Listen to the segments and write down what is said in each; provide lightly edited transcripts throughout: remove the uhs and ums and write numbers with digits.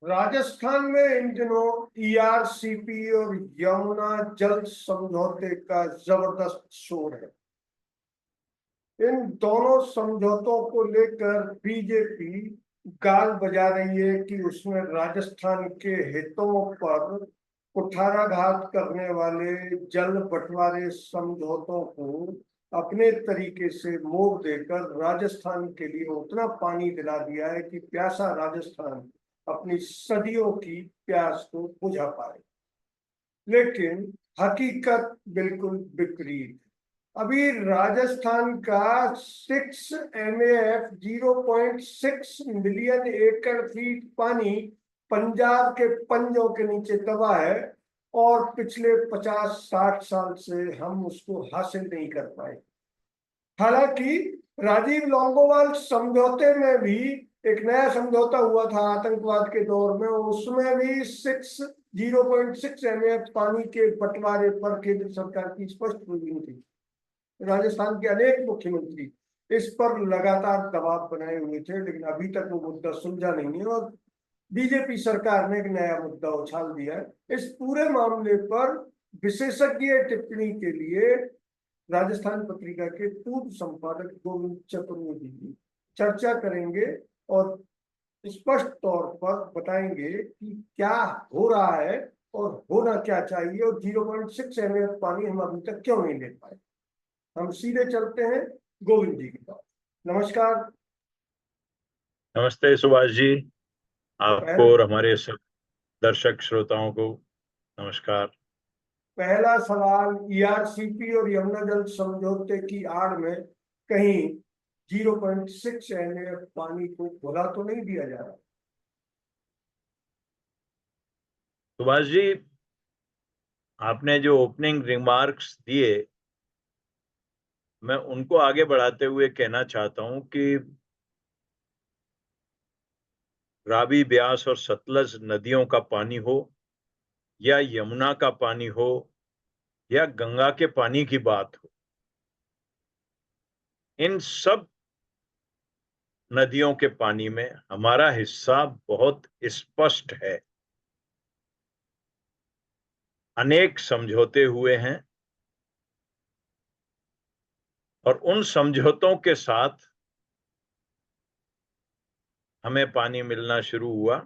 राजस्थान में इन दिनों ईआरसीपी और यमुना जल समझौते का जबरदस्त शोर है। इन दोनों समझौतों को लेकर बीजेपी गाल बजा रही है कि उसमें राजस्थान के हितों पर कुठाराघात करने वाले जल बंटवारे समझौतों को अपने तरीके से मोड़ देकर राजस्थान के लिए उतना पानी दिला दिया है कि प्यासा राजस्थान अपनी सदियों की प्यास को बुझा पाए। लेकिन हकीकत बिल्कुल विपरीत। अभी राजस्थान का 6 MAF 0.6 मिलियन एकड़ फीट पानी पंजाब के पंजों के नीचे दबा है और पिछले 50-60 साल से हम उसको हासिल नहीं कर पाए। हालांकि राजीव लोंगोवाल समझौते में भी एक नया समझौता हुआ था आतंकवाद के दौर में, उसमें भी 0.6 MAF पानी के बंटवारे पर केंद्र सरकार की स्पष्ट रूलिंग थी। राजस्थान के अनेक मुख्यमंत्री इस पर लगातार दबाव बनाए हुए थे, लेकिन अभी तक वो मुद्दा सुलझा नहीं है और बीजेपी सरकार ने एक नया मुद्दा उछाल दिया है। इस पूरे मामले पर विशेषज्ञ टिप्पणी के लिए राजस्थान पत्रिका के पूर्व संपादक गोविंद चतुर्वेदी चर्चा करेंगे और स्पष्ट तौर पर बताएंगे कि क्या हो रहा है और होना क्या चाहिए और 0.6 MAF पानी हम अभी तक क्यों नहीं ले पाए। हम सीधे चलते हैं गोविंद जी की पास। नमस्कार। नमस्ते सुभाष जी, आपको पहल, और हमारे सब दर्शक श्रोताओं को नमस्कार। पहला सवाल, ईआरसीपी और यमुना जल समझौते की आड़ में कहीं 0.6 MAF पानी को भुला तो नहीं दिया जा रहा? सुभाष जी, आपने जो ओपनिंग रिमार्क्स दिए, मैं उनको आगे बढ़ाते हुए कहना चाहता हूं कि रावी, ब्यास और सतलज नदियों का पानी हो या यमुना का पानी हो या गंगा के पानी की बात हो, इन सब नदियों के पानी में हमारा हिस्सा बहुत स्पष्ट है। अनेक समझौते हुए हैं और उन समझौतों के साथ हमें पानी मिलना शुरू हुआ।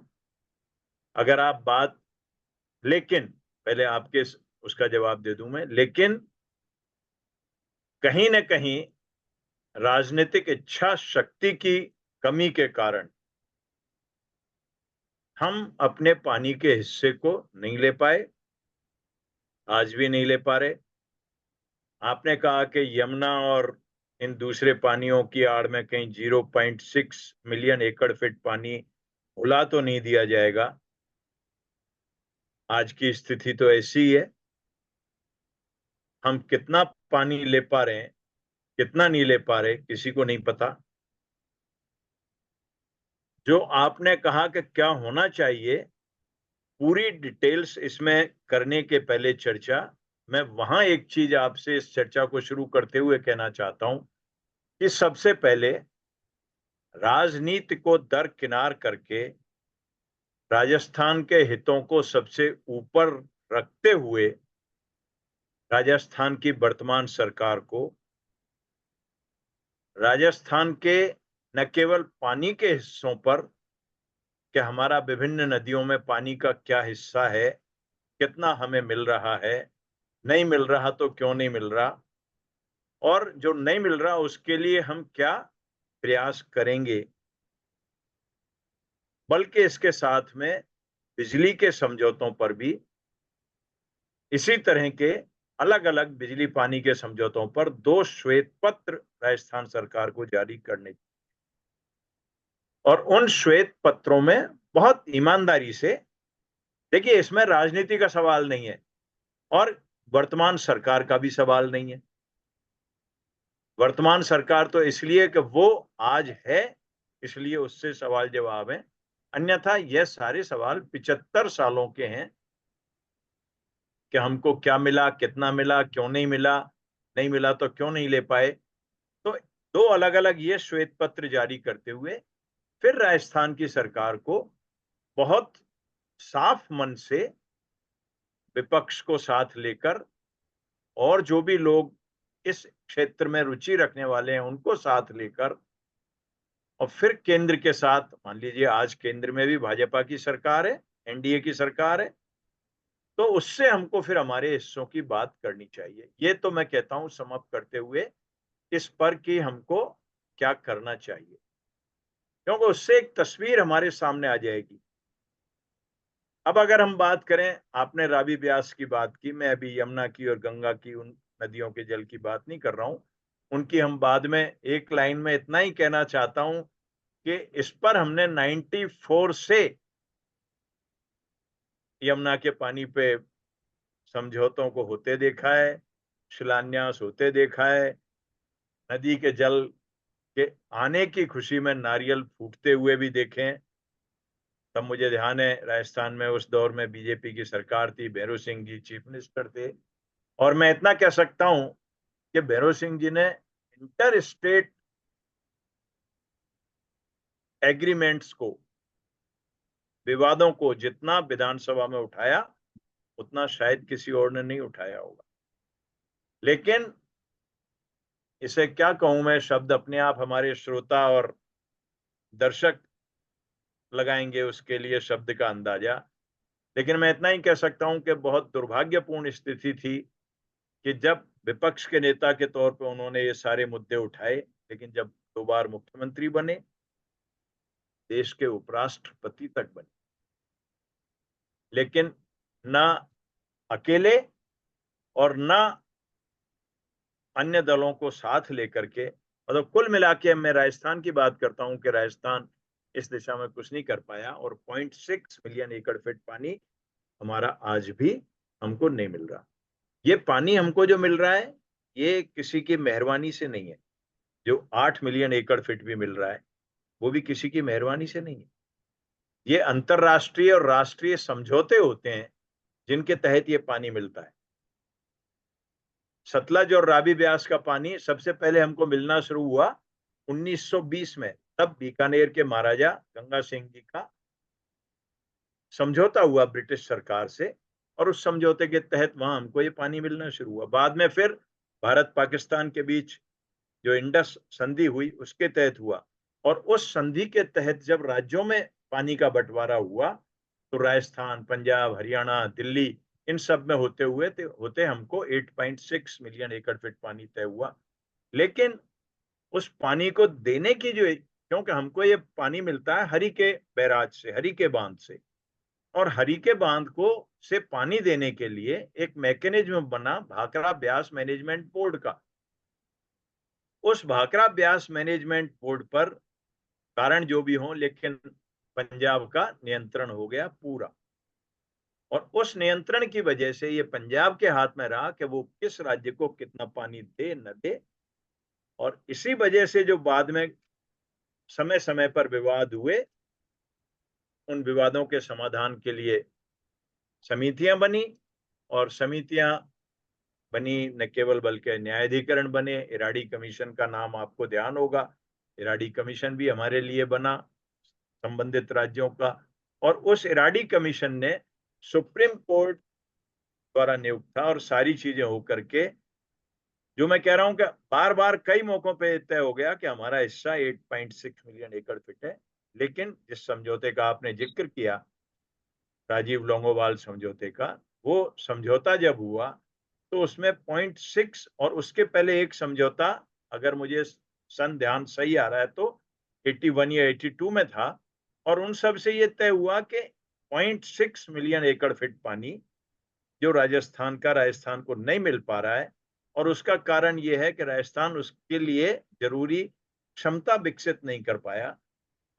अगर आप बात, लेकिन पहले आपके उसका जवाब दे दूं मैं, लेकिन कहीं न कहीं राजनीतिक इच्छा शक्ति की कमी के कारण हम अपने पानी के हिस्से को नहीं ले पाए, आज भी नहीं ले पा रहे। आपने कहा कि यमुना और इन दूसरे पानियों की आड़ में कहीं 0.6 मिलियन एकड़ फीट पानी भुला तो नहीं दिया जाएगा। आज की स्थिति तो ऐसी ही है। हम कितना पानी ले पा रहे हैं, कितना नहीं ले पा रहे, किसी को नहीं पता। जो आपने कहा कि क्या होना चाहिए, पूरी डिटेल्स इसमें करने के पहले चर्चा, मैं वहां एक चीज आपसे इस चर्चा को शुरू करते हुए कहना चाहता हूं कि सबसे पहले राजनीति को दरकिनार करके राजस्थान के हितों को सबसे ऊपर रखते हुए राजस्थान की वर्तमान सरकार को राजस्थान के न केवल पानी के हिस्सों पर कि हमारा विभिन्न नदियों में पानी का क्या हिस्सा है, कितना हमें मिल रहा है, नहीं मिल रहा तो क्यों नहीं मिल रहा, और जो नहीं मिल रहा उसके लिए हम क्या प्रयास करेंगे, बल्कि इसके साथ में बिजली के समझौतों पर भी, इसी तरह के अलग अलग बिजली पानी के समझौतों पर 2 श्वेत पत्र राजस्थान सरकार को जारी करने, और उन श्वेत पत्रों में बहुत ईमानदारी से, देखिए इसमें राजनीति का सवाल नहीं है और वर्तमान सरकार का भी सवाल नहीं है। वर्तमान सरकार तो इसलिए कि वो आज है, इसलिए उससे सवाल जवाब है, अन्यथा यह सारे सवाल 75 सालों के हैं कि हमको क्या मिला, कितना मिला, क्यों नहीं मिला, नहीं मिला तो क्यों नहीं ले पाए। तो 2 अलग अलग ये श्वेत पत्र जारी करते हुए फिर राजस्थान की सरकार को बहुत साफ मन से विपक्ष को साथ लेकर और जो भी लोग इस क्षेत्र में रुचि रखने वाले हैं उनको साथ लेकर और फिर केंद्र के साथ, मान लीजिए आज केंद्र में भी भाजपा की सरकार है, एनडीए की सरकार है, तो उससे हमको फिर हमारे हिस्सों की बात करनी चाहिए। ये तो मैं कहता हूं समाप्त करते हुए इस पर कि हमको क्या करना चाहिए, क्योंकि उससे एक तस्वीर हमारे सामने आ जाएगी। अब अगर हम बात करें, आपने रावी ब्यास की बात की, मैं अभी यमुना की और गंगा की उन नदियों के जल की बात नहीं कर रहा हूं, उनकी हम बाद में, एक लाइन में इतना ही कहना चाहता हूं कि इस पर हमने 94 से यमुना के पानी पे समझौतों को होते देखा है, शिलान्यास होते देखा है, नदी के जल के आने की खुशी में नारियल फूटते हुए भी देखे हैं। तब मुझे ध्यान है राजस्थान में उस दौर में बीजेपी की सरकार थी, भैरों सिंह जी चीफ मिनिस्टर थे, और मैं इतना कह सकता हूं कि भैरों सिंह जी ने इंटर स्टेट एग्रीमेंट्स को, विवादों को जितना विधानसभा में उठाया उतना शायद किसी और ने नहीं उठाया होगा। लेकिन इसे क्या कहूं मैं, शब्द अपने आप हमारे श्रोता और दर्शक लगाएंगे उसके लिए शब्द का अंदाजा। लेकिन मैं इतना ही कह सकता हूं कि बहुत दुर्भाग्यपूर्ण स्थिति थी कि जब विपक्ष के नेता के तौर पर उन्होंने ये सारे मुद्दे उठाए, लेकिन जब 2 बार मुख्यमंत्री बने, देश के उपराष्ट्रपति तक बने, लेकिन ना अकेले और ना अन्य दलों को साथ लेकर के, मतलब कुल मिला के मैं राजस्थान की बात करता हूं कि राजस्थान इस दिशा में कुछ नहीं कर पाया और 0.6 मिलियन एकड़ फीट पानी हमारा आज भी हमको नहीं मिल रहा। ये पानी हमको जो मिल रहा है ये किसी की मेहरबानी से नहीं है। जो 8 मिलियन एकड़ फीट भी मिल रहा है वो भी किसी की मेहरबानी से नहीं है। ये अंतरराष्ट्रीय और राष्ट्रीय समझौते होते हैं जिनके तहत ये पानी मिलता है। सतलज और रावी ब्यास का पानी सबसे पहले हमको मिलना शुरू हुआ 1920 में, तब बीकानेर के महाराजा गंगा सिंह जी का समझौता हुआ ब्रिटिश सरकार से, और उस समझौते के तहत वहां हमको ये पानी मिलना शुरू हुआ। बाद में फिर भारत पाकिस्तान के बीच जो इंडस संधि हुई उसके तहत हुआ, और उस संधि के तहत जब राज्यों में पानी का बंटवारा हुआ तो राजस्थान, पंजाब, हरियाणा, दिल्ली, इन सब में होते हमको 8.6 मिलियन एकड़ फीट पानी तय हुआ। लेकिन उस पानी को देने की जो, क्योंकि हमको ये पानी मिलता है हरि के बैराज से, हरि के बांध से, और हरि के बांध को से पानी देने के लिए एक मैकेनिज्म बना भाखड़ा ब्यास मैनेजमेंट बोर्ड का। उस भाखड़ा ब्यास मैनेजमेंट बोर्ड पर कारण जो भी हो, लेकिन पंजाब का नियंत्रण हो गया पूरा, और उस नियंत्रण की वजह से ये पंजाब के हाथ में रहा कि वो किस राज्य को कितना पानी दे न दे। और इसी वजह से जो बाद में समय समय पर विवाद हुए, उन विवादों के समाधान के लिए समितियां बनी, और समितियां बनी न केवल बल्कि न्यायाधिकरण बने। इराडी कमीशन का नाम आपको ध्यान होगा, इराडी कमीशन भी हमारे लिए बना संबंधित राज्यों का, और उस इराडी कमीशन ने सुप्रीम कोर्ट द्वारा नियुक्त था, और सारी चीजें होकर के जो मैं कह रहा हूं कि बार बार कई मौकों पे तय हो गया कि हमारा हिस्सा 8.6 मिलियन एकड़ फीट है। लेकिन जिस समझौते का आपने जिक्र किया, राजीव लोंगोवाल समझौते का, वो समझौता जब हुआ तो उसमें 0.6 और उसके पहले एक समझौता, अगर मुझे सन ध्यान सही आ रहा है तो 81 या 82 में था, और उन सब से ये तय हुआ कि 0.6 मिलियन एकड़ फीट पानी जो राजस्थान को नहीं मिल पा रहा है, और उसका कारण यह है कि राजस्थान उसके लिए जरूरी क्षमता विकसित नहीं कर पाया।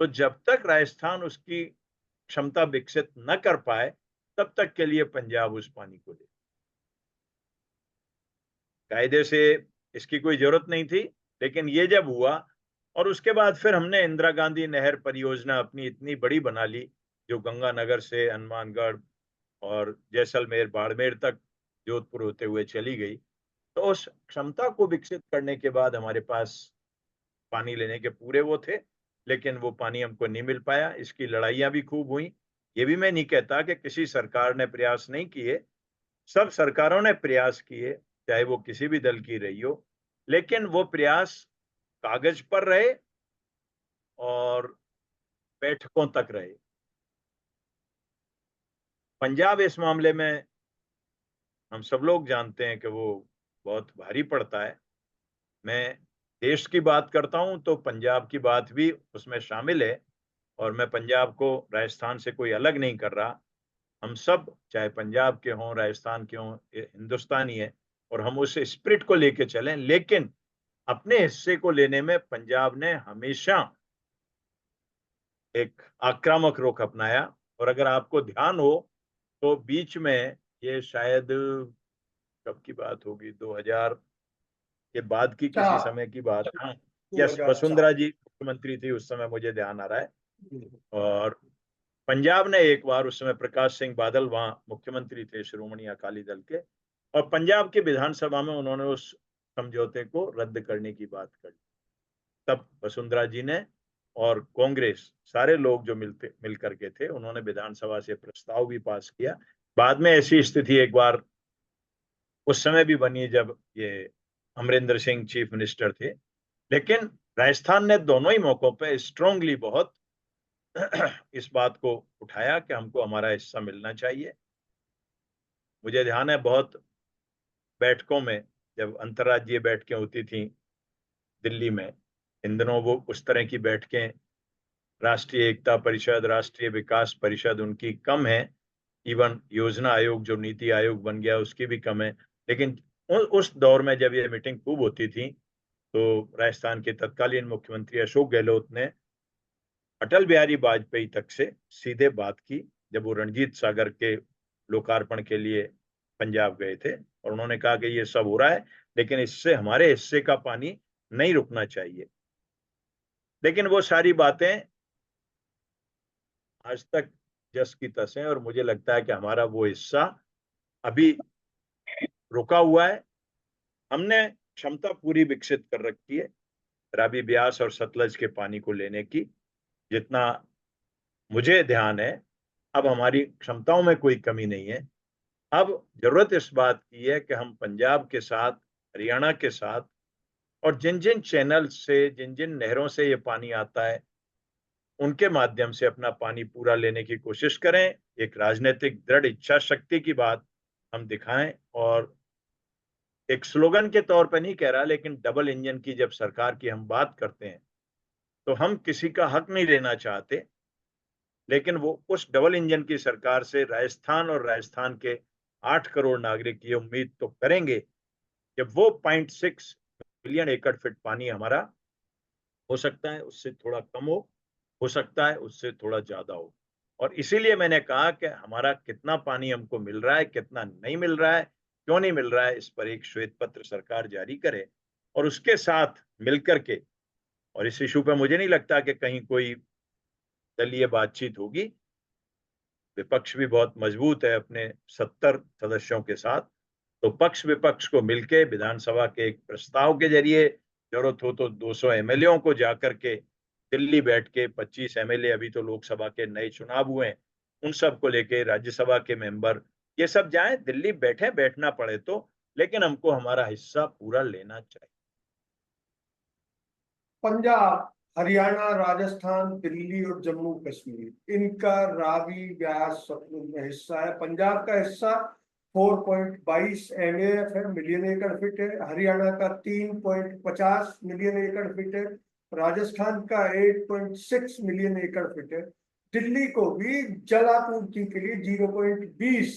तो जब तक राजस्थान उसकी क्षमता विकसित न कर पाए तब तक के लिए पंजाब उस पानी को ले, कायदे से इसकी कोई जरूरत नहीं थी। लेकिन ये जब हुआ, और उसके बाद फिर हमने इंदिरा गांधी नहर परियोजना अपनी इतनी बड़ी बना ली जो गंगानगर से हनुमानगढ़ और जैसलमेर, बाड़मेर तक जोधपुर होते हुए चली गई। तो उस क्षमता को विकसित करने के बाद हमारे पास पानी लेने के पूरे वो थे, लेकिन वो पानी हमको नहीं मिल पाया। इसकी लड़ाइयां भी खूब हुई, ये भी मैं नहीं कहता कि किसी सरकार ने प्रयास नहीं किए, सब सरकारों ने प्रयास किए, चाहे वो किसी भी दल की रही हो, लेकिन वो प्रयास कागज पर रहे और बैठकों तक रहे। पंजाब इस मामले में हम सब लोग जानते हैं कि वो बहुत भारी पड़ता है। मैं देश की बात करता हूं तो पंजाब की बात भी उसमें शामिल है, और मैं पंजाब को राजस्थान से कोई अलग नहीं कर रहा। हम सब, चाहे पंजाब के हों, राजस्थान के हों, ये हिंदुस्तानी है, और हम उस स्पिरिट को लेके चलें। लेकिन अपने हिस्से को लेने में पंजाब ने हमेशा एक आक्रामक रुख अपनाया। और अगर आपको ध्यान हो तो बीच में, ये शायद कब की बात होगी, 2000 के बाद की किसी 4, समय की बात। हाँ, यस, 2004। वसुंधरा जी मुख्यमंत्री थी उस समय, मुझे ध्यान आ रहा है। और पंजाब ने एक बार, उस समय प्रकाश सिंह बादल वहां मुख्यमंत्री थे श्रोमणी अकाली दल के, और पंजाब की विधानसभा में उन्होंने उस समझौते को रद्द करने की बात करी। तब वसुंधरा जी ने और कांग्रेस, सारे लोग जो मिल करके थे, उन्होंने विधानसभा से प्रस्ताव भी पास किया। बाद में ऐसी स्थिति एक बार उस समय भी बनी जब ये अमरिंदर सिंह चीफ मिनिस्टर थे। लेकिन राजस्थान ने दोनों ही मौकों पे स्ट्रांगली बहुत इस बात को उठाया कि हमको हमारा हिस्सा मिलना चाहिए। मुझे ध्यान है बहुत बैठकों में, जब अंतर्राज्यीय बैठकें होती थी दिल्ली में, इन दिनों वो उस तरह की बैठकें, राष्ट्रीय एकता परिषद, राष्ट्रीय विकास परिषद, उनकी कम है। इवन योजना आयोग जो नीति आयोग बन गया उसकी भी कम है। लेकिन उस दौर में जब ये मीटिंग खूब होती थी, तो राजस्थान के तत्कालीन मुख्यमंत्री अशोक गहलोत ने अटल बिहारी वाजपेयी तक से सीधे बात की, जब वो रणजीत सागर के लोकार्पण के लिए पंजाब गए थे, और उन्होंने कहा कि ये सब हो रहा है, लेकिन इससे हमारे हिस्से का पानी नहीं रुकना चाहिए। लेकिन वो सारी बातें आज तक जस की तस हैं, और मुझे लगता है कि हमारा वो हिस्सा अभी रुका हुआ है। हमने क्षमता पूरी विकसित कर रखी है रावी, ब्यास और सतलज के पानी को लेने की, जितना मुझे ध्यान है। अब हमारी क्षमताओं में कोई कमी नहीं है। अब जरूरत इस बात की है कि हम पंजाब के साथ, हरियाणा के साथ, और जिन जिन चैनल से, जिन जिन नहरों से ये पानी आता है, उनके माध्यम से अपना पानी पूरा लेने की कोशिश करें। एक राजनीतिक दृढ़ इच्छा शक्ति की बात हम दिखाएं, और एक स्लोगन के तौर पर नहीं कह रहा, लेकिन डबल इंजन की जब सरकार की हम बात करते हैं, तो हम किसी का हक नहीं लेना चाहते, लेकिन वो उस डबल इंजन की सरकार से राजस्थान और राजस्थान के 8 करोड़ नागरिक ये उम्मीद तो करेंगे कि वो 0.6 मिलियन एकड़ फीट पानी हमारा, हो सकता है उससे थोड़ा कम हो सकता है उससे थोड़ा ज्यादा हो। और इसीलिए मैंने कहा कि हमारा कितना पानी हमको मिल रहा है, कितना नहीं मिल रहा है, क्यों नहीं मिल रहा है, इस पर एक श्वेत पत्र सरकार जारी करे, और उसके साथ मिलकर के, और इस इशू पे मुझे नहीं लगता कि कहीं कोई दलीय बातचीत होगी। विपक्ष भी बहुत मजबूत है अपने 70 सदस्यों के साथ, तो पक्ष विपक्ष को मिलके विधानसभा के एक प्रस्ताव के जरिए, जरूरत हो तो 200 एमएलए को जाकर के दिल्ली बैठ के, 25 एमएलए अभी तो लोकसभा के नए चुनाव हुए हैं, उन सब को लेके राज्यसभा के मेंबर, ये सब जाएं दिल्ली, बैठे, बैठना पड़े तो, लेकिन हमको हमारा हिस्सा पूरा लेना चाहिए। पंजाब, हरियाणा, राजस्थान, दिल्ली और जम्मू कश्मीर, इनका रावी व्यास सतलुज में हिस्सा है। पंजाब का हिस्सा 4.22 MAF है, मिलियन एकड़ फीट है। हरियाणा का 3.50 मिलियन एकड़ फीट है। राजस्थान का 8.6 मिलियन एकड़ फीट है। दिल्ली को भी जलापूर्ति के लिए 0.20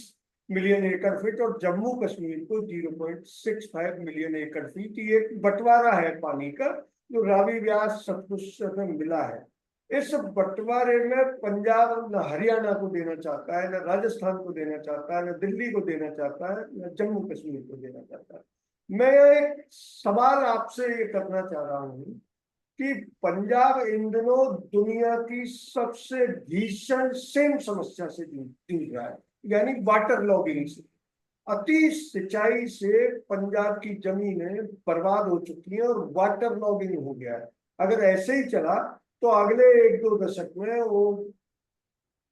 मिलियन एकड़ फीट, और जम्मू कश्मीर को 0.65 मिलियन एकड़ फीट। ये एक बंटवारा है पानी का जो रावी व्यास सतलुज में मिला है। इस बंटवारे में पंजाब न हरियाणा को देना चाहता है, न राजस्थान को देना चाहता है, न दिल्ली को देना चाहता है, न जम्मू कश्मीर को देना चाहता है। मैं एक सवाल आपसे ये करना चाह रहा हूँ कि पंजाब इन दिनों दुनिया की सबसे भीषण सेम समस्या से जूझ रहा है, यानी वाटर लॉगिंग से। अति सिंचाई से पंजाब की जमीनें बर्बाद हो चुकी हैं और वाटर लॉगिंग हो गया है। अगर ऐसे ही चला तो अगले 1-2 दशक में वो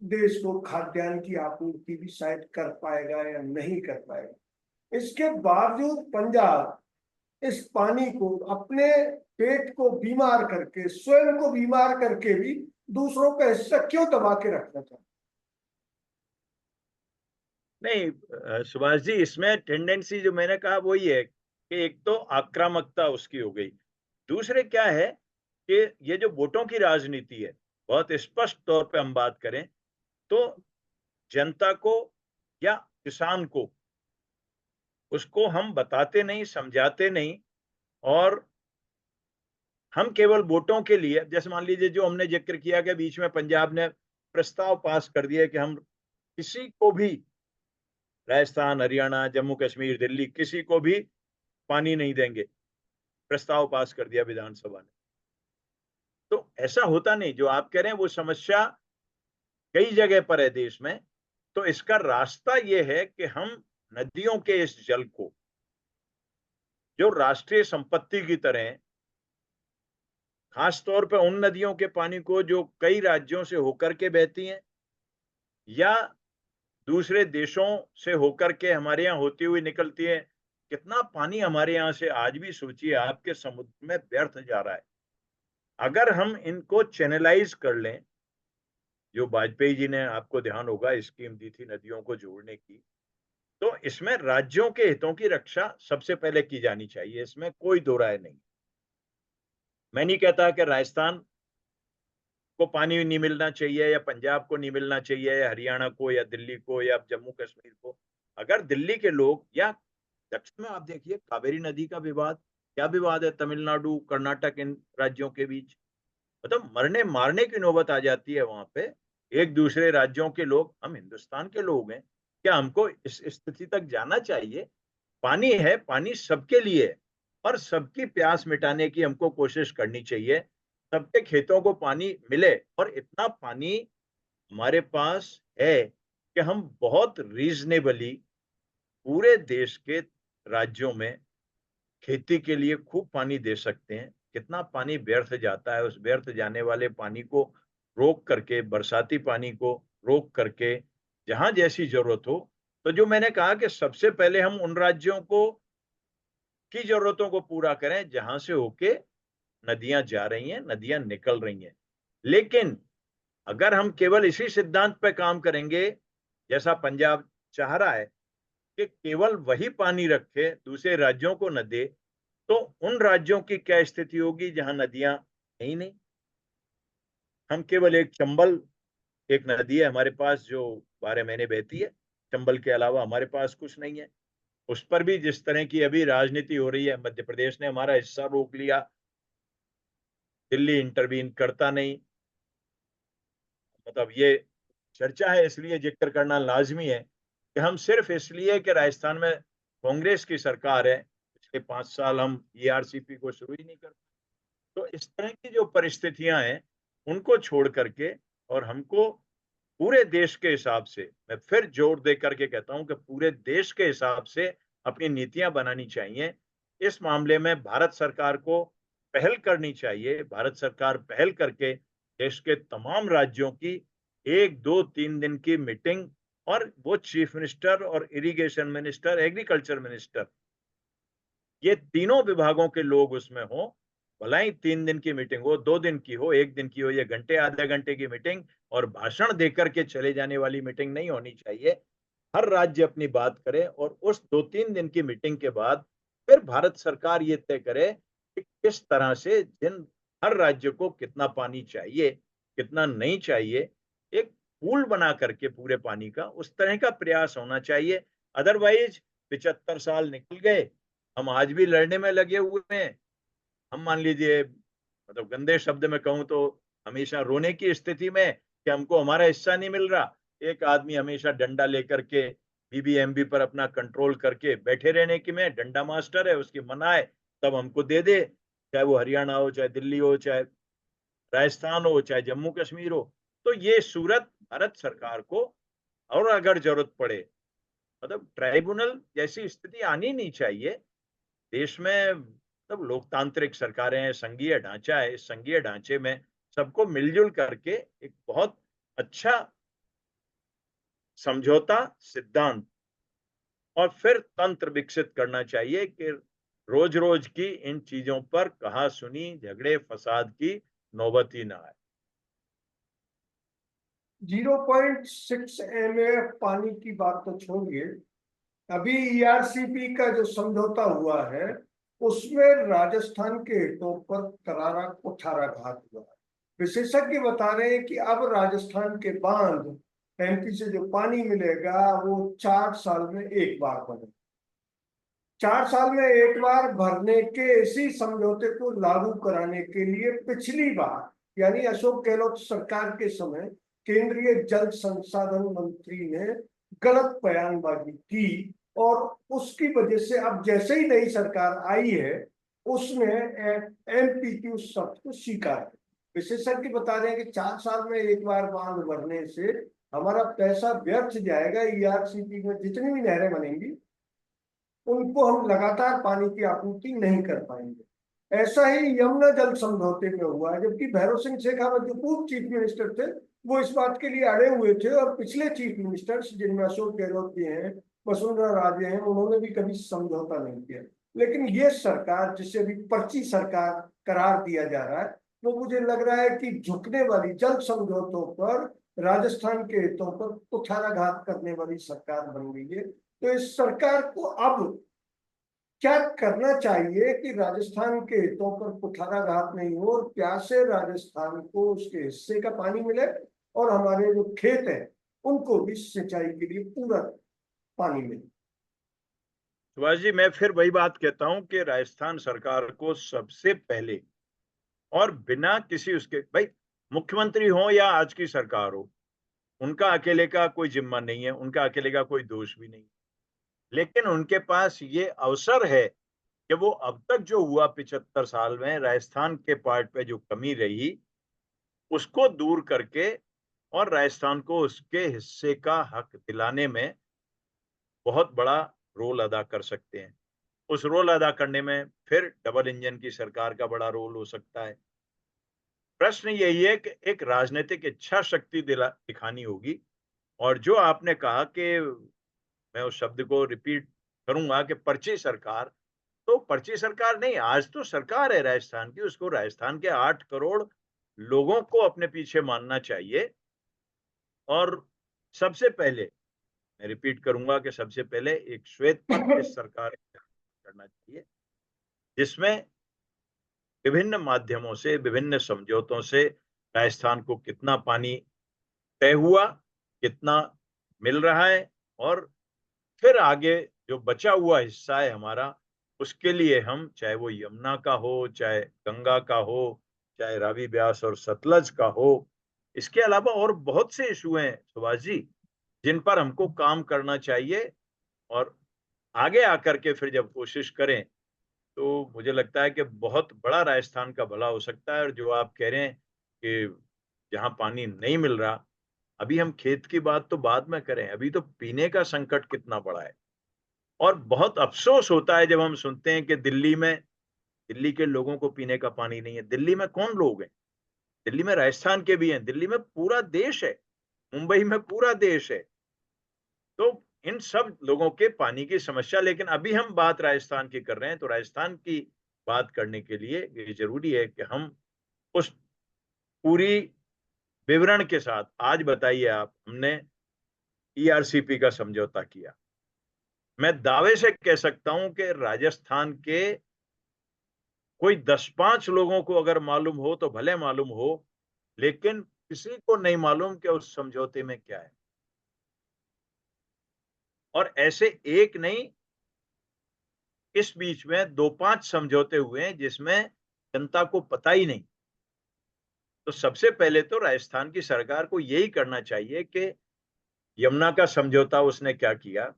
देश को खाद्यान्न की आपूर्ति भी शायद कर पाएगा या नहीं कर पाएगा। इसके बावजूद पंजाब इस पानी को अपने पेट को बीमार करके, स्वयं को बीमार करके भी दूसरों का हिस्सा क्यों दबा के रखना चाहता? नहीं सुभाष जी, इसमें टेंडेंसी जो मैंने कहा वही है कि एक तो आक्रामकता उसकी हो गई, दूसरे क्या है कि ये जो वोटों की राजनीति है, बहुत स्पष्ट तौर पे हम बात करें तो जनता को या किसान को, उसको हम बताते नहीं, समझाते नहीं, और हम केवल वोटों के लिए, जैसे मान लीजिए जो हमने जिक्र किया कि बीच में पंजाब ने प्रस्ताव पास कर दिया कि हम किसी को भी, राजस्थान, हरियाणा, जम्मू कश्मीर, दिल्ली, किसी को भी पानी नहीं देंगे, प्रस्ताव पास कर दिया विधानसभा ने। तो ऐसा होता नहीं, जो आप कह रहे हैं वो समस्या कई जगह पर है देश में। तो इसका रास्ता ये है कि हम नदियों के इस जल को, जो राष्ट्रीय संपत्ति की तरह है, खास तौर पर उन नदियों के पानी को जो कई राज्यों से होकर के बहती हैं या दूसरे देशों से होकर के हमारे यहाँ होती हुई निकलती है, कितना पानी हमारे यहाँ से आज भी सोचिए आपके समुद्र में व्यर्थ जा रहा है। अगर हम इनको चैनलाइज कर लें, जो वाजपेयी जी ने, आपको ध्यान होगा, स्कीम दी थी नदियों को जोड़ने की, तो इसमें राज्यों के हितों की रक्षा सबसे पहले की जानी चाहिए, इसमें कोई दो राय नहीं। मैं नहीं कहता कि राजस्थान को पानी नहीं मिलना चाहिए या पंजाब को नहीं मिलना चाहिए या हरियाणा को या दिल्ली को या जम्मू कश्मीर को। अगर दिल्ली के लोग, या दक्षिण में आप देखिए कावेरी नदी का विवाद, क्या विवाद है तमिलनाडु, कर्नाटक, इन राज्यों के बीच, मतलब मरने मारने की नौबत आ जाती है वहां पे। एक दूसरे राज्यों के लोग, हम हिंदुस्तान के लोग हैं, क्या हमको इस स्थिति तक जाना चाहिए? पानी है, पानी सबके लिए है, और सबकी प्यास मिटाने की हमको कोशिश करनी चाहिए, सबके खेतों को पानी मिले। और इतना पानी हमारे पास है कि हम बहुत रीजनेबली पूरे देश के राज्यों में खेती के लिए खूब पानी दे सकते हैं। कितना पानी व्यर्थ जाता है, उस व्यर्थ जाने वाले पानी को रोक करके, बरसाती पानी को रोक करके, जहां जैसी जरूरत हो, तो जो मैंने कहा कि सबसे पहले हम उन राज्यों को की जरूरतों को पूरा करें जहां से होके नदियां जा रही हैं, नदियां निकल रही हैं। लेकिन अगर हम केवल इसी सिद्धांत पर काम करेंगे, जैसा पंजाब चाह रहा है कि केवल वही पानी रखे, दूसरे राज्यों को न दे, तो उन राज्यों की क्या स्थिति होगी जहां नदियां है ही नहीं। हम केवल एक चंबल, एक नदी है हमारे पास जो 12 महीने बहती है, चंबल के अलावा हमारे पास कुछ नहीं है। उस पर भी जिस तरह की अभी राजनीति हो रही है, मध्य प्रदेश ने हमारा हिस्सा रोक लिया, दिल्ली इंटरवीन करता नहीं, मतलब ये चर्चा है, इसलिए जिक्र करना लाजमी है कि हम सिर्फ इसलिए कि राजस्थान में कांग्रेस की सरकार है, पिछले 5 साल हम ईआरसीपी को शुरू ही नहीं करते। तो इस तरह की जो परिस्थितियां हैं, उनको छोड़ करके, और हमको पूरे देश के हिसाब से, मैं फिर जोर दे करके कहता हूं कि पूरे देश के हिसाब से अपनी नीतियां बनानी चाहिए। इस मामले में भारत सरकार को पहल करनी चाहिए। भारत सरकार पहल करके देश के तमाम राज्यों की 1, 2, 3 दिन की मीटिंग, और वो चीफ मिनिस्टर और इरिगेशन मिनिस्टर, एग्रीकल्चर मिनिस्टर, ये तीनों विभागों के लोग उसमें हो। भला ही 3 दिन की मीटिंग हो, 2 दिन की हो, 1 दिन की हो, ये घंटे आधे घंटे की मीटिंग और भाषण देकर के चले जाने वाली मीटिंग नहीं होनी चाहिए। हर राज्य अपनी बात करे, और उस 2, 3 दिन की मीटिंग के बाद फिर भारत सरकार ये तय करे कि किस तरह से, जिन हर राज्य को कितना पानी चाहिए, कितना नहीं चाहिए, एक पूल बना करके पूरे पानी का, उस तरह का प्रयास होना चाहिए। अदरवाइज 75 साल निकल गए, हम आज भी लड़ने में लगे हुए हैं। हम मान लीजिए, मतलब गंदे शब्द में कहूं तो, हमेशा रोने की स्थिति में कि हमको हमारा हिस्सा नहीं मिल रहा। एक आदमी हमेशा डंडा लेकर के बीबीएमबी पर अपना कंट्रोल करके बैठे रहने की, में डंडा मास्टर है, उसकी मनाए तब हमको दे दे, चाहे वो हरियाणा हो, चाहे दिल्ली हो, चाहे राजस्थान हो, चाहे जम्मू कश्मीर हो। तो ये सूरत भारत सरकार को, और अगर जरूरत पड़े, मतलब ट्राइब्यूनल जैसी स्थिति आनी नहीं चाहिए देश में। मतलब लोकतांत्रिक सरकारें हैं, संघीय ढांचा है, इस संघीय ढांचे में सबको मिलजुल करके एक बहुत अच्छा समझौता, सिद्धांत और फिर तंत्र विकसित करना चाहिए कि रोज रोज की इन चीजों पर कहासुनी, झगड़े, फसाद की नौबत ही ना आए। 0.6 MF पानी की बात तो छोड़िए, अभी ERCP का जो समझौता हुआ है उसमें राजस्थान के हितों पर करारा कुठाराघात हुआ है। विशेषज्ञ बता रहे हैं कि अब राजस्थान के बांध MP से जो पानी मिलेगा वो 4 साल में एक बार बने। 4 साल में एक बार भरने के इसी समझौते को लागू कराने के लिए पिछली बार यानी अशोक गहलोत सरकार के समय केंद्रीय जल संसाधन मंत्री ने गलत बयानबाजी की और उसकी वजह से अब जैसे ही नई सरकार आई है उसने MP की उस शब्द को स्वीकार किया। विशेषज्ञ बता रहे हैं कि 4 साल में एक बार बांध भरने से हमारा पैसा व्यर्थ जाएगा। ERCP में जितनी भी नहरें बनेंगी उनको हम लगातार पानी की आपूर्ति नहीं कर पाएंगे। ऐसा ही यमुना जल समझौते में हुआ है, जबकि भैरव सिंह शेखावत जो पूर्व चीफ मिनिस्टर थे वो इस बात के लिए अड़े हुए थे और पिछले चीफ मिनिस्टर्स जिनमें अशोक गहलोत जी हैं, वसुंधरा राजे हैं, उन्होंने भी कभी समझौता नहीं किया। लेकिन ये सरकार जिसे अभी पर्ची सरकार करार दिया जा रहा है वो मुझे लग रहा है कि झुकने वाली, जल समझौतों पर, राजस्थान के हितों पर कुठाराघात करने वाली सरकार बन गई है। तो इस सरकार को अब क्या करना चाहिए कि राजस्थान के हितों पर कुठाराघात नहीं हो और प्यासे राजस्थान को उसके हिस्से का पानी मिले और हमारे जो खेत हैं उनको भी सिंचाई के लिए पूरा पानी मिले। सुभाष जी, मैं फिर वही बात कहता हूं कि राजस्थान सरकार को सबसे पहले और बिना किसी उसके, भाई मुख्यमंत्री हो या आज की सरकार हो, उनका अकेले का कोई जिम्मा नहीं है, उनका अकेले का कोई दोष भी नहीं, लेकिन उनके पास ये अवसर है कि वो अब तक जो हुआ 75 साल में राजस्थान के पार्ट पे जो कमी रही उसको दूर करके और राजस्थान को उसके हिस्से का हक दिलाने में बहुत बड़ा रोल अदा कर सकते हैं। उस रोल अदा करने में फिर डबल इंजन की सरकार का बड़ा रोल हो सकता है। प्रश्न यही है कि एक राजनीतिक इच्छा शक्ति दिखानी होगी। और जो आपने कहा कि मैं उस शब्द को रिपीट करूंगा कि पर्ची सरकार, तो पर्ची सरकार नहीं, आज तो सरकार है राजस्थान की, उसको राजस्थान के 8 करोड़ लोगों को अपने पीछे मानना चाहिए। और सबसे पहले मैं रिपीट करूंगा कि सबसे पहले एक श्वेत पत्र इस सरकार को करना चाहिए जिसमें विभिन्न माध्यमों से, विभिन्न समझौतों से राजस्थान को कितना पानी तय हुआ, कितना मिल रहा है, और फिर आगे जो बचा हुआ हिस्सा है हमारा, उसके लिए हम, चाहे वो यमुना का हो, चाहे गंगा का हो, चाहे रावी, ब्यास और सतलज का हो, इसके अलावा और बहुत से इशू हैं सुभाष जी जिन पर हमको काम करना चाहिए। और आगे आकर के फिर जब कोशिश करें तो मुझे लगता है कि बहुत बड़ा राजस्थान का भला हो सकता है। और जो आप कह रहे हैं कि जहां पानी नहीं मिल रहा, अभी हम खेत की बात तो बाद में करें, अभी तो पीने का संकट कितना बड़ा है। और बहुत अफसोस होता है जब हम सुनते हैं कि दिल्ली के लोगों को पीने का पानी नहीं है। दिल्ली में कौन लोग हैं? दिल्ली में राजस्थान के भी हैं, दिल्ली में पूरा देश है, मुंबई में पूरा देश है। तो इन सब लोगों के पानी की समस्या, लेकिन अभी हम बात राजस्थान की कर रहे हैं, तो राजस्थान की बात करने के लिए ये जरूरी है कि हम उस पूरी विवरण के साथ, आज बताइए आप, हमने ERCP का समझौता किया। मैं दावे से कह सकता हूं कि राजस्थान के कोई 10-5 लोगों को अगर मालूम हो तो भले मालूम हो, लेकिन किसी को नहीं मालूम कि उस समझौते में क्या है। और ऐसे एक नहीं, इस बीच में 2-5 समझौते हुए हैं जिसमें जनता को पता ही नहीं। तो सबसे पहले तो राजस्थान की सरकार को यही करना चाहिए कि यमुना का समझौता उसने क्या किया,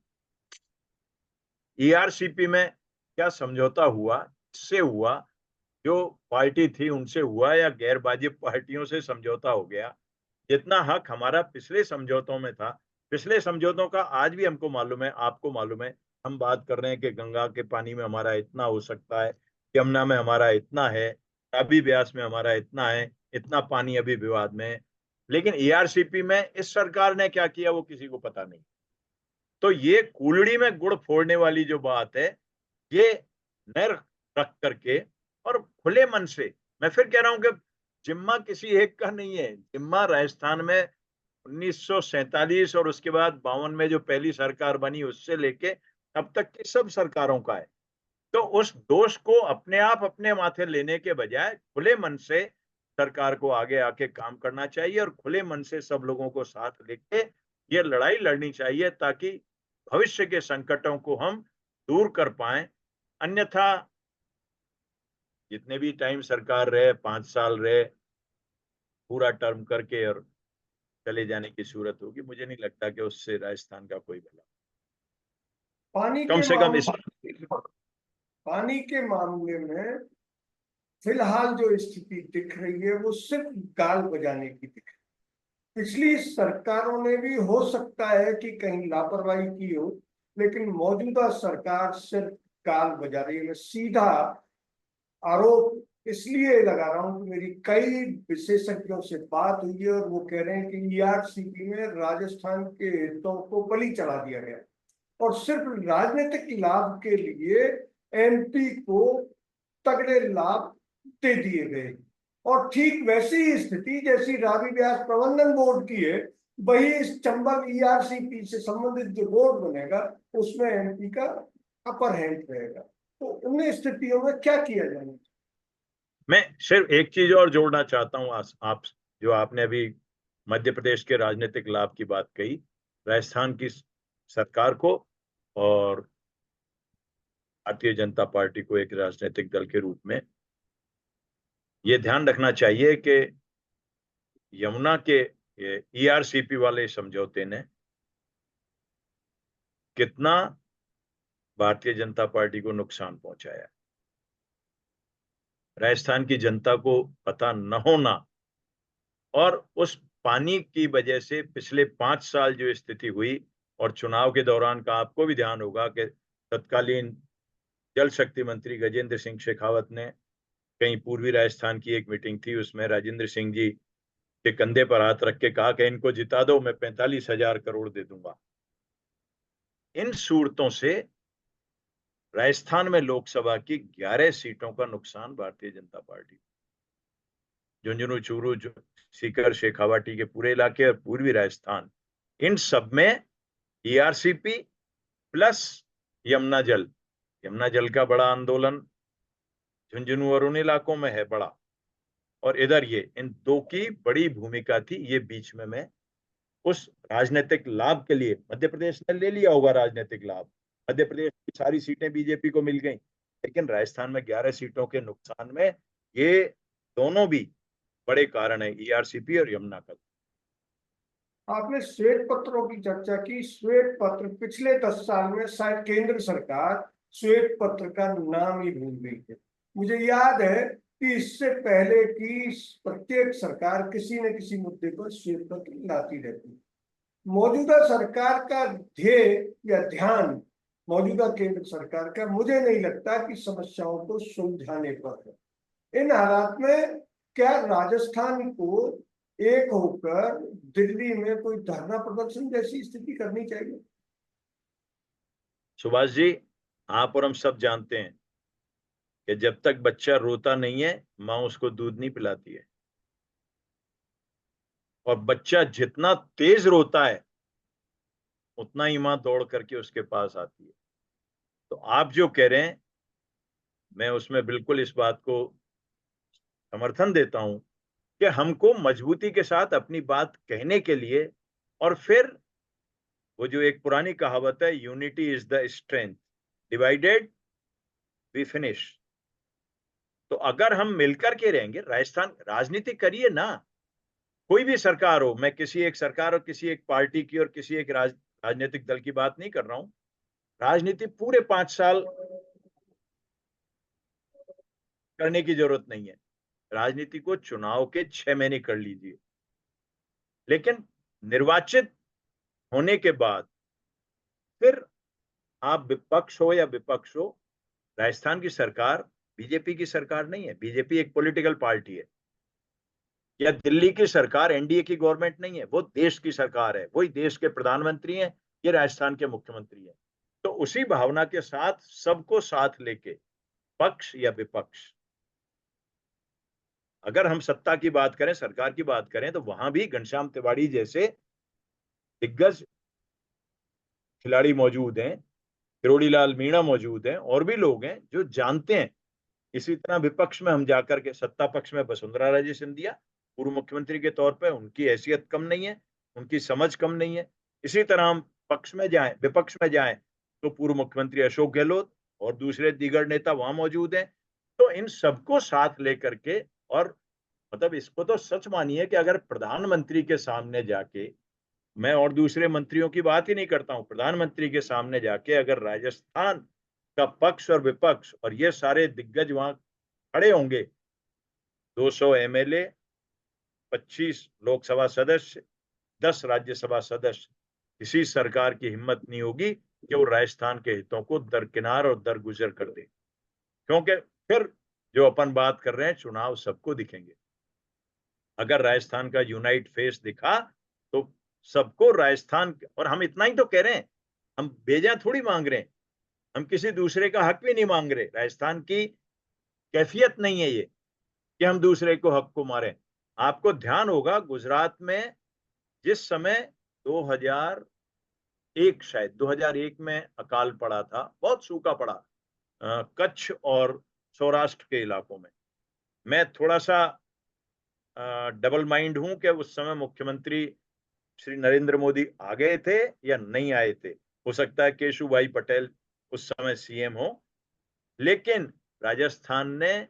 ERCP में क्या समझौता हुआ, इससे हुआ, जो पार्टी थी उनसे हुआ, या गैर वाजिब पार्टियों से समझौता हो गया। जितना हक हमारा पिछले समझौतों में था, पिछले समझौतों का आज भी हमको मालूम है, आपको मालूम है। हम बात कर रहे हैं कि गंगा के पानी में हमारा इतना हो सकता है, यमुना में हमारा इतना है, रावी, ब्यास में हमारा इतना है, इतना पानी अभी विवाद में है। लेकिन ईआरसीपी में इस सरकार ने क्या किया वो किसी को पता नहीं। तो ये कूलड़ी में गुड़ फोड़ने वाली जो बात है, ये न रख करके और खुले मन से, मैं फिर कह रहा हूं कि जिम्मा किसी एक का नहीं है। जिम्मा राजस्थान में 1947 और उसके बाद 52 में जो पहली सरकार बनी उससे लेके अब तक की सब सरकारों का है। तो उस दोष को अपने आप अपने माथे लेने के बजाय खुले मन से सरकार को आगे आके काम करना चाहिए और खुले मन से सब लोगों को साथ लेके ये लड़ाई लड़नी चाहिए, ताकि भविष्य के संकटों को हम दूर कर पाए। अन्यथा जितने भी टाइम सरकार रहे, 5 साल रहे, पूरा टर्म करके और चले जाने की सूरत होगी। मुझे नहीं लगता कि उससे राजस्थान का कोई भला, पानी कम के से कम इस पानी के मामले में फिलहाल जो स्थिति दिख रही है वो सिर्फ गाल बजाने की दिख रही है। पिछली सरकारों ने भी हो सकता है कि कहीं लापरवाही की हो, लेकिन मौजूदा सरकार सिर्फ गाल बजा रही है। मैं सीधा आरोप इसलिए लगा रहा हूं कि मेरी कई विशेषज्ञों से बात हुई है और वो कह रहे हैं कि ईआरसीपी में राजस्थान के हितों को बलि चढ़ा दिया गया और सिर्फ राजनीतिक लाभ के लिए एमपी को तगड़े लाभ दे दिए गए। और ठीक वैसी ही स्थिति जैसी रावी व्यास प्रबंधन बोर्ड की है, वही इस चंबल ईआरसीपी से संबंधित जो बोर्ड बनेगा उसमें एमपी का अपर हैंड रहेगा। तो उन स्थितियों में क्या किया जाए? मैं सिर्फ एक चीज और जोड़ना चाहता हूं। आप जो आपने अभी मध्य प्रदेश के राजनीतिक लाभ की बात कही, राजस्थान की सरकार को और भारतीय जनता पार्टी को एक राजनीतिक दल के रूप में ये ध्यान रखना चाहिए कि यमुना के ईआरसीपी वाले समझौते ने कितना भारतीय जनता पार्टी को नुकसान पहुंचाया। राजस्थान की जनता को पता न होना और उस पानी की वजह से पिछले 5 साल जो स्थिति हुई, और चुनाव के दौरान का आपको भी ध्यान होगा कि तत्कालीन जल शक्ति मंत्री गजेंद्र सिंह शेखावत ने कहीं पूर्वी राजस्थान की एक मीटिंग थी, उसमें राजेंद्र सिंह जी के कंधे पर हाथ रख के कहा कि इनको जिता दो, मैं 45,000 करोड़ दे दूंगा। इन सूरतों से राजस्थान में लोकसभा की 11 सीटों का नुकसान भारतीय जनता पार्टी, झुंझुनू, चूरू, सीकर, शेखावाटी के पूरे इलाके और पूर्वी राजस्थान, इन सब में ईआरसीपी प्लस यमुना जल, यमुना जल का बड़ा आंदोलन झुंझुनू और उन इलाकों में है बड़ा, और इधर ये इन दो की बड़ी भूमिका थी। ये बीच में मैं उस राजनीतिक लाभ के लिए, मध्य प्रदेश ने ले लिया होगा राजनीतिक लाभ, मध्य प्रदेश की सारी सीटें बीजेपी को मिल गई, लेकिन राजस्थान में 11 सीटों के नुकसान में ये दोनों भी बड़े कारण है, ईआरसीपी और यमुना का। आपने श्वेत पत्रों की चर्चा की। श्वेत पत्र पिछले 10 साल में शायद केंद्र सरकार श्वेत पत्र का नाम ही भूल गई है। मुझे याद है कि इससे पहले की प्रत्येक सरकार किसी न किसी मुद्दे पर श्वेत पत्र लाती रहती। मौजूदा सरकार का ध्येय या ध्यान, मौजूदा केंद्र सरकार का, मुझे नहीं लगता कि समस्याओं को सुलझाने पर है। इन हालात में क्या राजस्थान को एक होकर दिल्ली में कोई धरना प्रदर्शन जैसी स्थिति करनी चाहिए? सुभाष जी, आप और हम सब जानते हैं कि जब तक बच्चा रोता नहीं है, माँ उसको दूध नहीं पिलाती है, और बच्चा जितना तेज रोता है उतना ही माँ दौड़ करके उसके पास आती है। तो आप जो कह रहे हैं, मैं उसमें बिल्कुल इस बात को समर्थन देता हूं कि हमको मजबूती के साथ अपनी बात कहने के लिए, और फिर वो जो एक पुरानी कहावत है, unity is the strength, divided we finish. तो अगर हम मिलकर के रहेंगे, राजस्थान राजनीति करिए ना, कोई भी सरकार हो, मैं किसी एक सरकार और किसी एक पार्टी की और किसी एक राजनीतिक दल की बात नहीं कर रहा हूं। राजनीति पूरे 5 साल करने की जरूरत नहीं है, राजनीति को चुनाव के 6 महीने कर लीजिए, लेकिन निर्वाचित होने के बाद फिर आप विपक्ष हो या विपक्ष हो, राजस्थान की सरकार बीजेपी की सरकार नहीं है। बीजेपी एक पॉलिटिकल पार्टी है, या दिल्ली की सरकार एनडीए की गवर्नमेंट नहीं है, वो देश की सरकार है, वही देश के प्रधानमंत्री हैं, ये राजस्थान के मुख्यमंत्री हैं। तो उसी भावना के साथ सबको साथ लेके, पक्ष या विपक्ष, अगर हम सत्ता की बात करें, सरकार की बात करें, तो वहां भी घनश्याम तिवाड़ी जैसे दिग्गज खिलाड़ी मौजूद हैं, किरोड़ीलाल मीणा मौजूद हैं, और भी लोग हैं जो जानते हैं। इसी तरह विपक्ष में हम जाकर के, सत्ता पक्ष में वसुंधरा राजे सिंधिया पूर्व मुख्यमंत्री के तौर पर, उनकी हैसियत कम नहीं है, उनकी समझ कम नहीं है। इसी तरह हम पक्ष में जाएं, विपक्ष में जाएं, तो पूर्व मुख्यमंत्री अशोक गहलोत और दूसरे दीगर नेता वहां मौजूद हैं। तो इन सबको साथ लेकर के, और मतलब इसको तो सच मानिए कि अगर प्रधानमंत्री के सामने जाके, मैं और दूसरे मंत्रियों की बात ही नहीं करता हूं, प्रधानमंत्री के सामने जाके अगर राजस्थान का पक्ष और विपक्ष और ये सारे दिग्गज वहां खड़े होंगे, 200 एमएलए, 25 लोकसभा सदस्य, 10 राज्यसभा सदस्य, किसी सरकार की हिम्मत नहीं होगी कि वो राजस्थान के हितों को दरकिनार और दरगुजर कर दे। क्योंकि फिर जो अपन बात कर रहे हैं, चुनाव सबको दिखेंगे। अगर राजस्थान का यूनाइट फेस दिखा तो सबको राजस्थान, और हम इतना ही तो कह रहे हैं, हम बेजा थोड़ी मांग रहे हैं, हम किसी दूसरे का हक भी नहीं मांग रहे। राजस्थान की कैफियत नहीं है ये कि हम दूसरे को हक को मारें। आपको ध्यान होगा गुजरात में जिस समय 2001, शायद 2001 में अकाल पड़ा था, बहुत सूखा पड़ा कच्छ और सौराष्ट्र के इलाकों में। मैं थोड़ा सा डबल माइंड हूं कि उस समय मुख्यमंत्री श्री नरेंद्र मोदी आ गए थे या नहीं आए थे। हो सकता है केशु भाई पटेल उस समय सीएम हो, लेकिन राजस्थान ने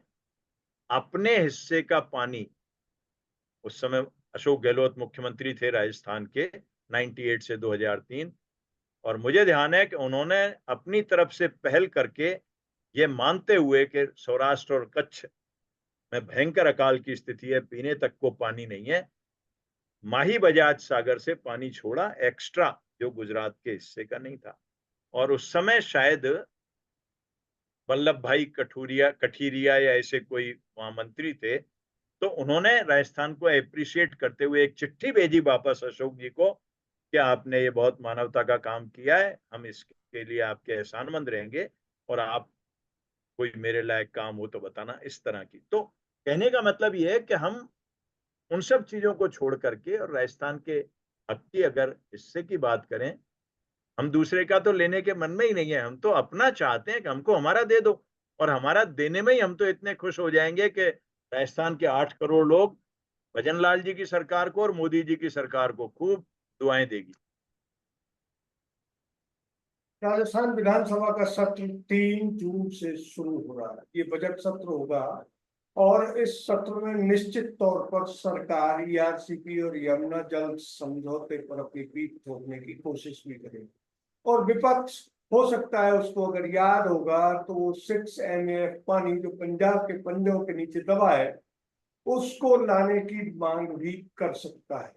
अपने हिस्से का पानी, उस समय अशोक गहलोत मुख्यमंत्री थे राजस्थान के 98 से 2003, और मुझे ध्यान है कि उन्होंने अपनी तरफ से पहल करके, ये मानते हुए कि सौराष्ट्र और कच्छ में भयंकर अकाल की स्थिति है, पीने तक को पानी नहीं है, माही बजाज सागर से पानी छोड़ा एक्स्ट्रा, जो गुजरात के हिस्से का नहीं था। और उस समय शायद वल्लभ भाई कठीरिया या ऐसे कोई वहां मंत्री थे, तो उन्होंने राजस्थान को अप्रिशिएट करते हुए एक चिट्ठी भेजी वापस अशोक जी को कि आपने ये बहुत मानवता का काम किया है, हम इसके लिए आपके एहसानमंद रहेंगे, और आप कोई मेरे लायक काम हो तो बताना, इस तरह की। तो कहने का मतलब ये है कि हम उन सब चीजों को छोड़ करके, और राजस्थान के हक की अगर हिस्से की बात करें, हम दूसरे का तो लेने के मन में ही नहीं है, हम तो अपना चाहते हैं कि हमको हमारा दे दो, और हमारा देने में ही हम तो इतने खुश हो जाएंगे कि राजस्थान के 8 करोड़ लोग भजन लाल जी की सरकार को और मोदी जी की सरकार को खूब दुआएं देगी। राजस्थान विधानसभा का सत्र 3 जून से शुरू हो रहा है। ये बजट सत्र होगा और इस सत्र में निश्चित तौर पर सरकार ईआरसीपी और यमुना जल समझौते पर अपनी पीठ थोपने की कोशिश भी करेगी। और विपक्ष, हो सकता है उसको अगर याद होगा तो 6 MAF पानी जो पंजाब के पंजों के नीचे दबा है, उसको लाने की मांग भी कर सकता है।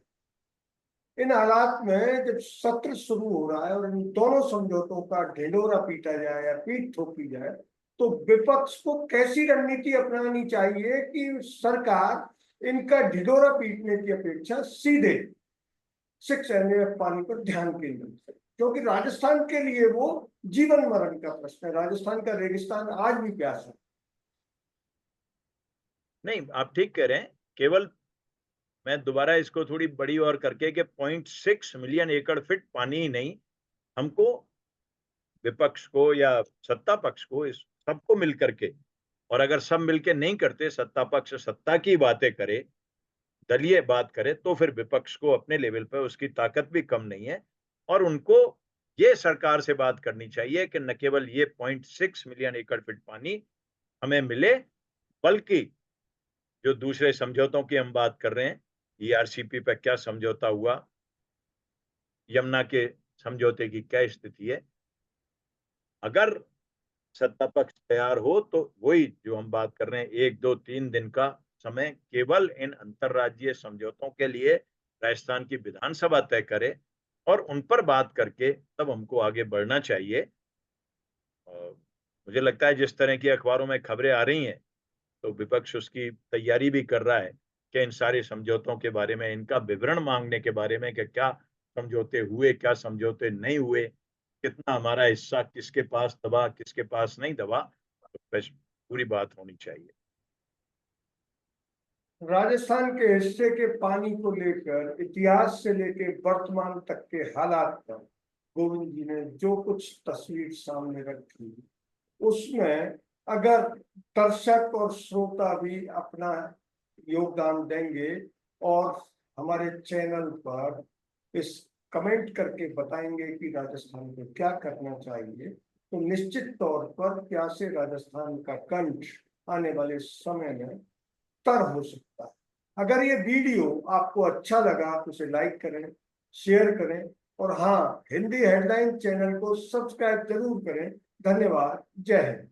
इन हालात में जब सत्र शुरू हो रहा है और इन दोनों समझौतों का ढिंढोरा पीटा जाए या पीठ थोपी जाए, तो विपक्ष को कैसी रणनीति अपनानी चाहिए कि सरकार इनका ढिंढोरा पीटने की अपेक्षा सीधे 6 MAF पानी पर ध्यान केंद्रित करे, क्योंकि राजस्थान के लिए वो जीवन मरण का प्रश्न है। राजस्थान का रेगिस्तान आज भी प्यासा है। नहीं, आप ठीक कह रहे हैं। केवल मैं दोबारा इसको थोड़ी बड़ी और करके कि 0.6 मिलियन एकड़ फीट पानी ही नहीं, हमको विपक्ष को या सत्ता पक्ष को, इस सबको मिलकर के, और अगर सब मिलकर नहीं करते, सत्ता पक्ष सत्ता की बातें करे, दलीय बात करे, तो फिर विपक्ष को अपने लेवल पर उसकी ताकत भी कम नहीं है, और उनको ये सरकार से बात करनी चाहिए कि न केवल ये 0.6 मिलियन एकड़ फीट पानी हमें मिले, बल्कि जो दूसरे समझौतों की हम बात कर रहे हैं, ईआरसीपी पर क्या समझौता हुआ, यमुना के समझौते की क्या स्थिति है, अगर सत्ता पक्ष तैयार हो तो वही जो हम बात कर रहे हैं, 1, 2, 3 दिन का समय केवल इन अंतरराज्यीय समझौतों के लिए राजस्थान की विधानसभा तय करे, और उन पर बात करके तब हमको आगे बढ़ना चाहिए। और मुझे लगता है जिस तरह की अखबारों में खबरें आ रही हैं, तो विपक्ष उसकी तैयारी भी कर रहा है। कि इन सारे समझौतों के बारे में, इनका विवरण मांगने के बारे में कि क्या समझौते हुए, क्या समझौते नहीं हुए, कितना हमारा हिस्सा किसके पास दबा, किसके पास नहीं दबा, तो बस पूरी बात होनी चाहिए। राजस्थान के हिस्से के पानी को लेकर इतिहास से लेकर वर्तमान तक के हालात पर गोविंद जी ने जो कुछ तस्वीर सामने रखी, उसमें अगर दर्शक और श्रोता भी अपना योगदान देंगे और हमारे चैनल पर इस कमेंट करके बताएंगे कि राजस्थान को क्या करना चाहिए, तो निश्चित तौर पर प्यासे राजस्थान का कंठ आने वाले समय में तर हो सकता है। अगर ये वीडियो आपको अच्छा लगा तो इसे लाइक करें, शेयर करें और हाँ, हिंदी हेडलाइन चैनल को सब्सक्राइब जरूर करें। धन्यवाद। जय हिंद।